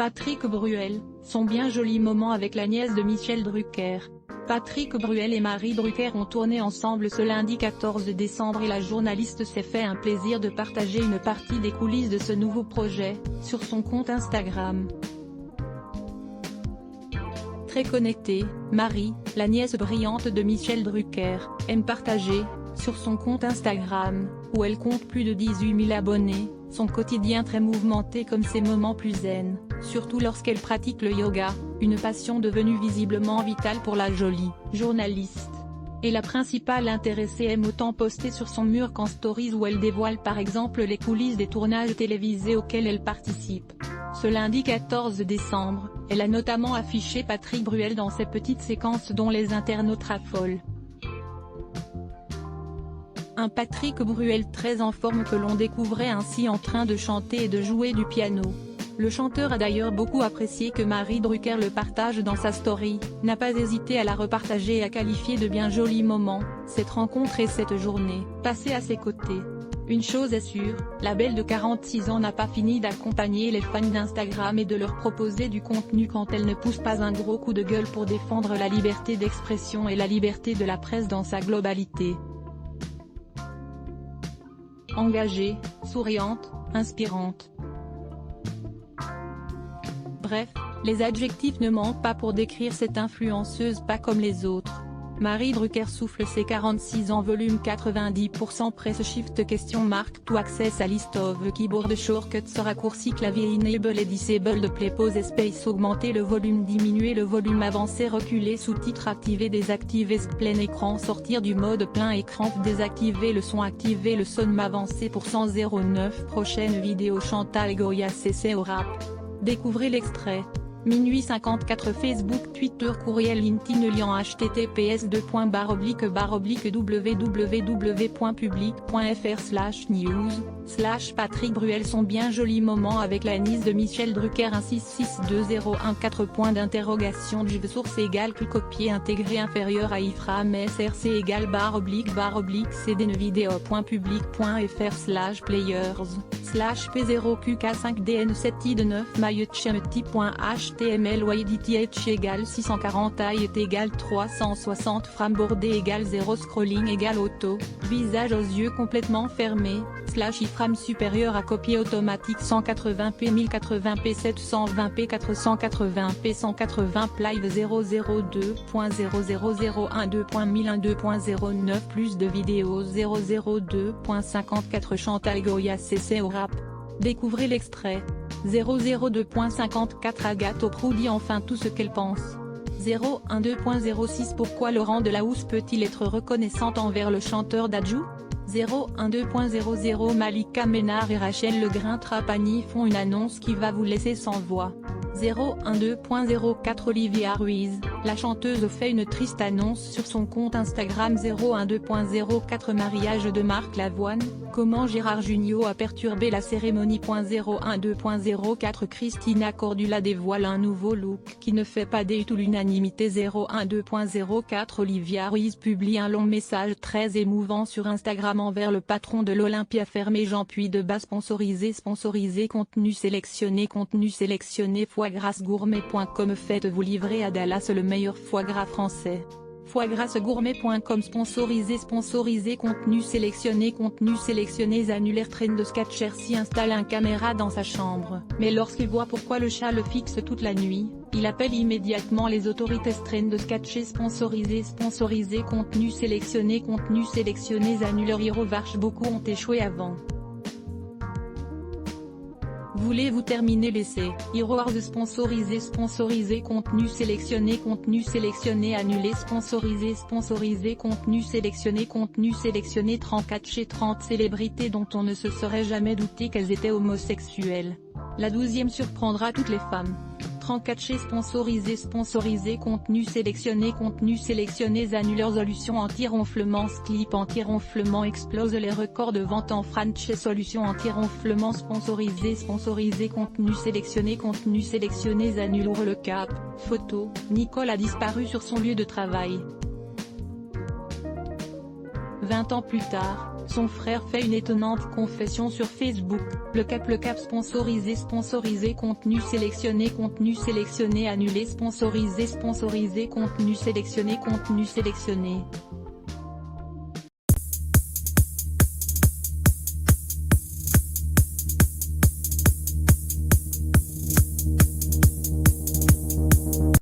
Patrick Bruel, son bien joli moment avec la nièce de Michel Drucker. Patrick Bruel et Marie Drucker ont tourné ensemble ce lundi 14 décembre et la journaliste s'est fait un plaisir de partager une partie des coulisses de ce nouveau projet, sur son compte Instagram. Très connectée, Marie, la nièce brillante de Michel Drucker, aime partager, sur son compte Instagram, où elle compte plus de 18 000 abonnés, son quotidien très mouvementé comme ses moments plus zen, surtout lorsqu'elle pratique le yoga, une passion devenue visiblement vitale pour la jolie journaliste. Et la principale intéressée aime autant poster sur son mur qu'en stories où elle dévoile par exemple les coulisses des tournages télévisés auxquels elle participe. Ce lundi 14 décembre, elle a notamment affiché Patrick Bruel dans ses petites séquences dont les internautes raffolent. Un Patrick Bruel très en forme que l'on découvrait ainsi en train de chanter et de jouer du piano. Le chanteur a d'ailleurs beaucoup apprécié que Marie Drucker le partage dans sa story, n'a pas hésité à la repartager et à qualifier de bien joli moment, cette rencontre et cette journée passée à ses côtés. Une chose est sûre, la belle de 46 ans n'a pas fini d'accompagner les fans d'Instagram et de leur proposer du contenu quand elle ne pousse pas un gros coup de gueule pour défendre la liberté d'expression et la liberté de la presse dans sa globalité. Engagée, souriante, inspirante. Bref, les adjectifs ne manquent pas pour décrire cette influenceuse pas comme les autres. Marie Drucker souffle ses 46 ans volume 90% press shift question mark to access a list of keyboard shortcuts raccourci clavier enable et disable play pause space augmenter le volume diminuer le volume avancer reculer sous-titres activer désactiver plein écran sortir du mode plein écran désactiver le son avancer pour 109 prochaine vidéo Chantal Goya CC au rap. Découvrez l'extrait. Minuit 54 Facebook Twitter courriel LinkedIn lien https://www.public.fr/news/ Patrick Bruel son bien joli moment avec la nièce de Michel Drucker 166201 source égale copier intégré inférieur à iframe src égale //cdn video.public.fr/players/p0qk5dn7id9 mailletchemty.html width égale 640 height égale 360 frame bordé égale 0 scrolling égale auto, visage aux yeux complètement fermés, iframe supérieur à copier automatique 180p 1080p 720p 480p 180 live 002.00012.1001.2.09 plus de vidéos 002.54 Chantal Goya CC au rap. Découvrez l'extrait. 002.54 Agathe Oprah dit enfin tout ce qu'elle pense. 012.06 Pourquoi Laurent Delahousse peut-il être reconnaissante envers le chanteur Dadju? 012.00 Malika Ménard et Rachel Legrain-Trapani font une annonce qui va vous laisser sans voix. 012.04 Olivia Ruiz, la chanteuse fait une triste annonce sur son compte Instagram. 012.04 Mariage de Marc Lavoine, comment Gérard Jugnot a perturbé la cérémonie. 012.04 Christina Cordula dévoile un nouveau look qui ne fait pas du tout l'unanimité. 012.04 Olivia Ruiz publie un long message très émouvant sur Instagram envers le patron de l'Olympia fermé Jean Puy de Bas sponsorisé contenu sélectionné foie gras gourmet.com faites-vous livrer à Dallas le meilleur foie gras français. Foiegrasgourmet.com sponsorisé contenu sélectionné annulaire Trend de Sketchersi installe un caméra dans sa chambre. Mais lorsqu'il voit pourquoi le chat le fixe toute la nuit, il appelle immédiatement les autorités. Trend de Sketcher sponsorisé contenu sélectionné annulaire Hirovarch beaucoup ont échoué avant. Voulez-vous terminer l'essai? Heroes sponsorisé contenu sélectionné annulé sponsorisé contenu sélectionné 34 chez 30 célébrités dont on ne se serait jamais douté qu'elles étaient homosexuelles. La 12e surprendra toutes les femmes. 34 chez sponsorisé contenu sélectionné annuleur solution anti-ronflement slip anti-ronflement explose les records de vente en France chez solution anti-ronflement sponsorisé contenu sélectionné annule ouvre le cap, photo, Nicole a disparu sur son lieu de travail. 20 ans plus tard, son frère fait une étonnante confession sur Facebook, le cap sponsorisé contenu sélectionné annulé sponsorisé contenu sélectionné.